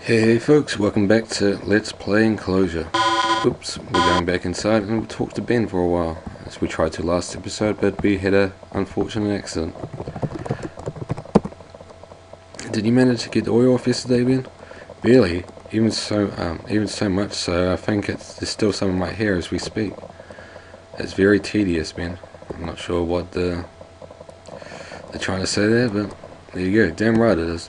Hey folks, welcome back to Let's Play Enclosure. Oops, we're going back inside and we'll talk to Ben for a while, as we tried to last episode, but we had an unfortunate accident. Did you manage to get the oil off yesterday, Ben? Barely, even so much so I think there's still some in my hair as we speak. It's very tedious, Ben. I'm not sure what they're trying to say there, but there you go, damn right it is.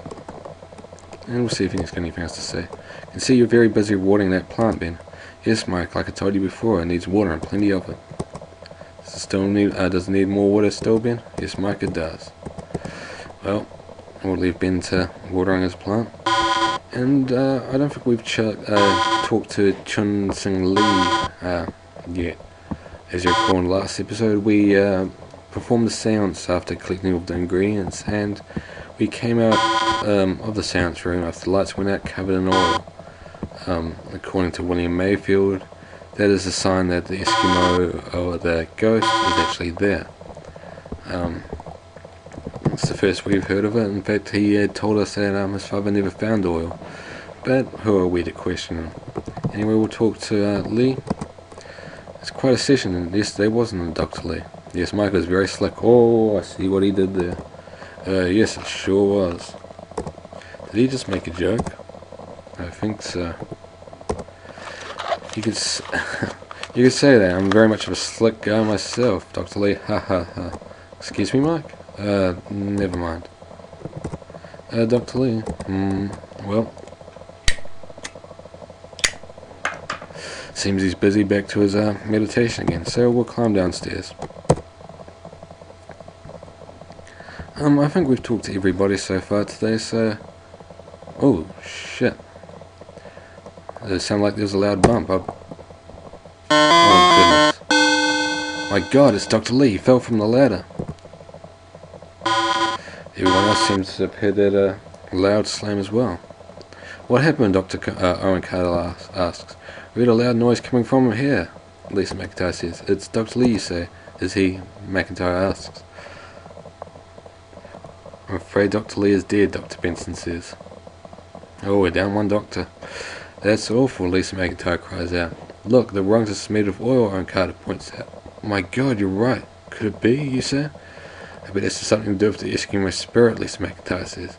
And we'll see if he's got anything else to say. I can see you're very busy watering that plant, Ben. Yes, Mike, like I told you before, it needs water and plenty of it. Does it need more water still, Ben? Yes, Mike, it does. Well, we'll leave Ben to watering his plant. And I don't think we've talked to Chun Sing Lee yet. As you recall in the last episode, we performed a seance after collecting all the ingredients, and we came out of the seance room after the lights went out covered in oil. According to William Mayfield, that is a sign that the Eskimo or the ghost is actually there. It's the first we've heard of it. In fact, he had told us that his father never found oil, but who are we to question him? Anyway, we'll talk to Lee. It's quite a session, and yesterday wasn't it, Dr. Lee? Yes, Mike was very slick. Oh, I see what he did there. Yes, it sure was. Did he just make a joke? I think so. You could say that. I'm very much of a slick guy myself, Dr. Lee. Ha ha ha. Excuse me, Mike? Never mind. Dr. Lee. Well. Seems he's busy back to his meditation again, so we'll climb downstairs. I think we've talked to everybody so far today, so... Oh, shit. It sounded like there was a loud bump. Oh, goodness. My God, it's Dr. Lee. He fell from the ladder. Everyone else seems to have heard that loud slam as well. What happened, Dr. Owen Carter asks. We heard a loud noise coming from here, Lisa McIntyre says. It's Dr. Lee, you say? Is he? McIntyre asks. I'm afraid Dr. Lee is dead, Dr. Benson says. Oh, we're down one doctor. That's awful, Lisa McIntyre cries out. Look, the rungs are smeared with oil, Owen Carter points out. My God, you're right. Could it be, you say? I bet it's something to do with the Eskimo spirit, Lisa McIntyre says.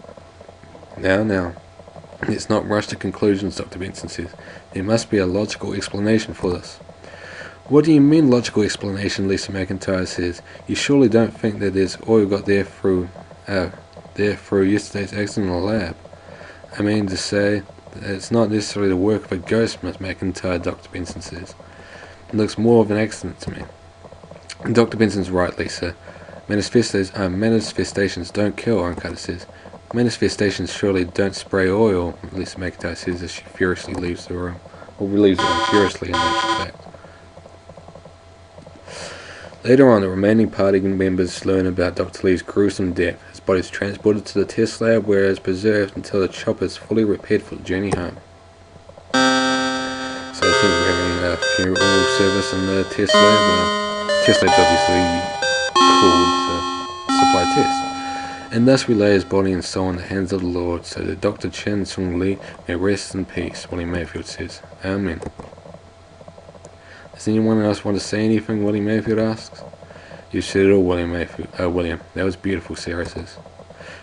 Now. Let's not rush to conclusions, Dr. Benson says. There must be a logical explanation for this. What do you mean, logical explanation, Lisa McIntyre says. You surely don't think that there's oil got there through yesterday's accident in the lab. I mean to say that it's not necessarily the work of a ghost, Miss McIntyre, Dr. Benson says. It looks more of an accident to me. And Dr. Benson's right, Lisa. Manifestations don't kill, Owen Carter says. Manifestations surely don't spray oil, Lisa McIntyre says as she furiously leaves the room. Or leaves the room furiously, in actual fact. Later on, the remaining party members learn about Dr. Lee's gruesome death. His body is transported to the test lab where it is preserved until the chopper is fully repaired for the journey home. So I think we're having a funeral service in the test lab. Test lab's obviously called to supply tests. And thus we lay his body and soul in the hands of the Lord, so that Dr. Chen Sung Lee may rest in peace, William Mayfield says. Amen. Does anyone else want to say anything, William Mayfield asks. You said it all, William. That was beautiful, Sarah says.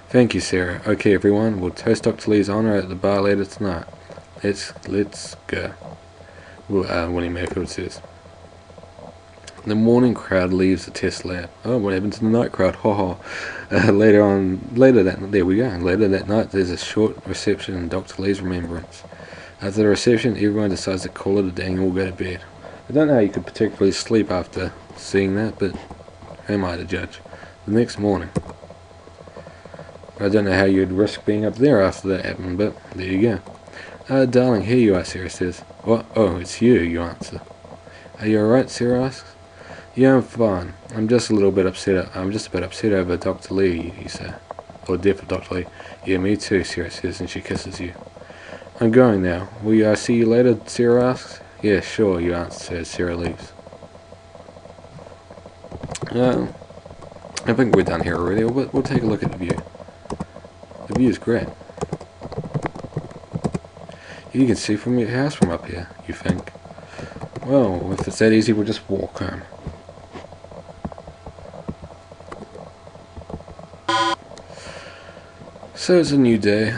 Thank you, Sarah. Okay, everyone, we'll toast Dr. Lee's honor at the bar later tonight. Let's go, William Mayfield says. The morning crowd leaves the test lab. Oh, what happened to the night crowd? Later that night, there's a short reception in Dr. Lee's remembrance. After the reception, everyone decides to call it a day and all go to bed. I don't know how you could particularly sleep after seeing that, but who am I to judge? The next morning. I don't know how you'd risk being up there after that happened, but there you go. Darling, here you are, Sarah says. What? Oh, it's you answer. Are you alright, Sarah asks. Yeah, I'm fine. I'm just a bit upset over Dr. Lee, you say. Or death of Dr. Lee. Yeah, me too, Sarah says, and she kisses you. I'm going now. Will I see you later, Sarah asks. Yeah, sure, you answer as Sarah leaves. I think we're done here already. We'll take a look at the view. The view is great. You can see from your house from up here, you think? Well, if it's that easy, we'll just walk home. So it's a new day.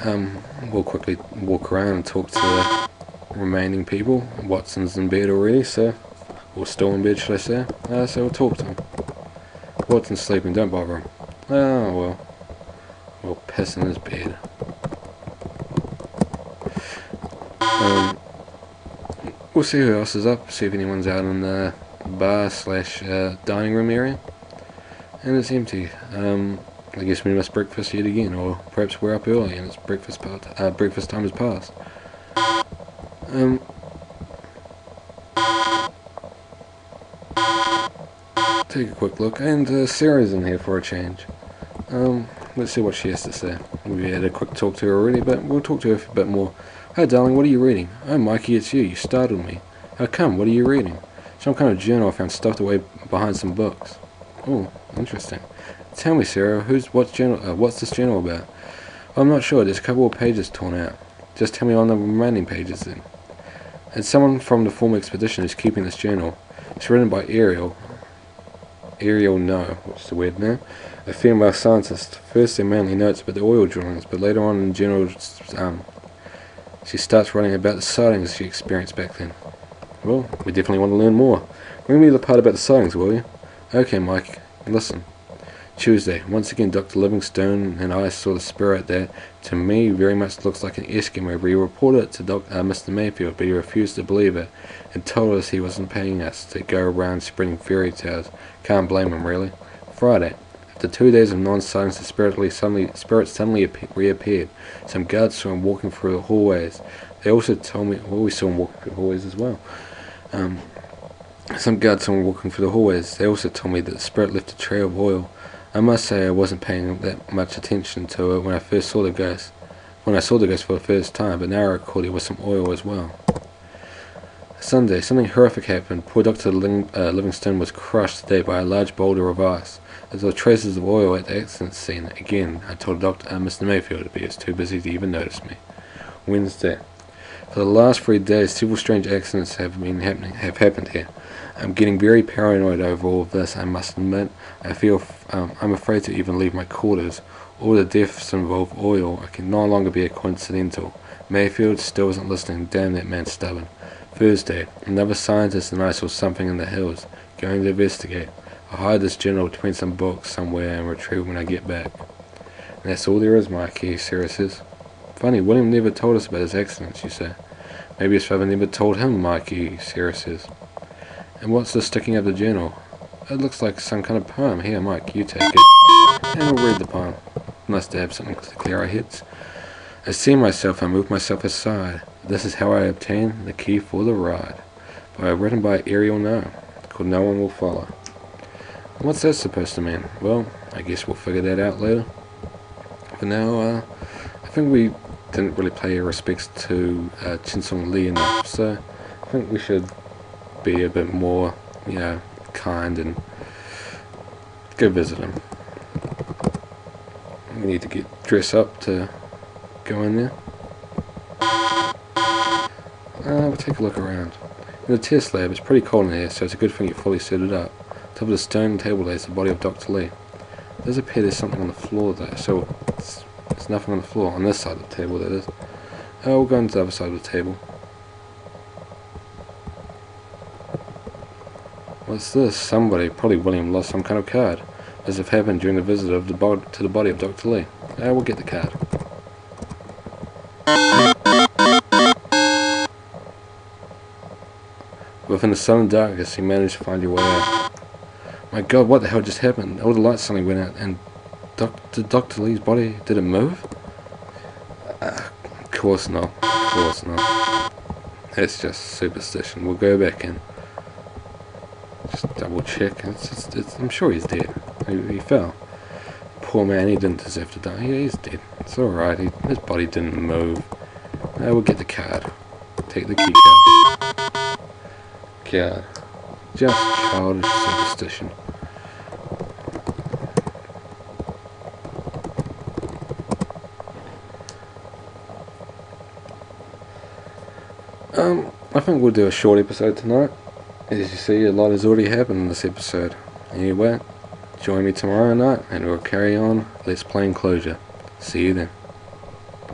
We'll quickly walk around and talk to the remaining people. Watson's in bed already, so... or still in bed, should I say. So we'll talk to him. Watson's sleeping, don't bother him. Oh, well. We'll piss in his bed. We'll see who else is up, see if anyone's out in the bar slash dining room area. And it's empty. I guess we missed breakfast yet again, or perhaps we're up early and it's breakfast time has passed. Take a quick look, and Sarah's in here for a change. Let's see what she has to say. We had a quick talk to her already, but we'll talk to her for a bit more. Hi darling, what are you reading? Oh Mikey, it's you startled me. How come, what are you reading? Some kind of journal I found stuffed away behind some books. Oh, interesting. Tell me Sarah, what's this journal about? Well, I'm not sure, there's a couple of pages torn out. Just tell me on the remaining pages then. It's someone from the former expedition who's keeping this journal. It's written by Ariel No, what's the weird name? A female scientist. First they're mainly notes about the oil drillings, but later on in general she starts writing about the sightings she experienced back then. Well, we definitely want to learn more. Bring me the part about the sightings, will you? Okay, Mike, listen. Tuesday, once again Dr. Livingstone and I saw the spirit that, to me, very much looks like an Eskimo. We reported it to Mr. Mayfield, but he refused to believe it, and told us he wasn't paying us to go around spreading fairy tales. Can't blame him, really. Friday, after 2 days of non-sightings, the spirit suddenly reappeared. Some guards saw him walking through the hallways. They also told me, well, we saw him walking through the hallways as well. Some guards saw him walking through the hallways. They also told me that the spirit left a trail of oil. I must say I wasn't paying that much attention to it when I first saw the ghost. When I saw the ghost for the first time, but now I recall there was some oil as well. Sunday, something horrific happened. Poor Dr. Livingstone was crushed today by a large boulder of ice. There were traces of oil at the accident scene. Again, I told Mr. Mayfield, but he was too busy to even notice me. Wednesday. For the last 3 days, several strange accidents have happened here. I'm getting very paranoid over all of this, I must admit. I'm afraid to even leave my quarters. All the deaths involve oil. It can no longer be a coincidental. Mayfield still isn't listening. Damn, that man's stubborn. Thursday, another scientist and I saw something in the hills. Going to investigate. I'll hide this journal between some books somewhere and retrieve it when I get back. And that's all there is, Mikey, Sarah says. Funny, William never told us about his accidents, you say. Maybe his father never told him, Mikey, Sarah says. And what's this sticking out of the journal? It looks like some kind of poem. Here, Mike, you take it. And we'll read the poem. Nice to have something to clear our heads. I see myself, I move myself aside. This is how I obtain the key for the ride. Written by Ariel No, called No One Will Follow. What's that supposed to mean? Well, I guess we'll figure that out later. For now, I think we didn't really pay our respects to Chinsong Lee enough, so I think we should be a bit more, kind and go visit him. We need to get dressed up to go in there. We'll take a look around. In the test lab, it's pretty cold in here, so it's a good thing you're fully suited up. On top of the stone table lays the body of Dr. Lee. It does appear there's something on the floor though, so there's nothing on the floor, on this side of the table that is. We'll go into the other side of the table. What's this? Somebody, probably William, lost some kind of card, as if happened during the visit to the body of Dr. Lee. We'll get the card. Within the sudden darkness, he managed to find your way out. My God, what the hell just happened? All the lights suddenly went out, and Dr. Lee's body, did it move? Of course not. Of course not. That's just superstition. We'll go back and just double check. I'm sure he's dead. He fell. Poor man, he didn't deserve to die. Yeah, he's dead. It's alright. His body didn't move. We'll get the card. Take the key card. God. Just childish superstition. I think we'll do a short episode tonight. As you see, a lot has already happened in this episode. Anyway, join me tomorrow night and we'll carry on. Let's play Enclosure. See you then.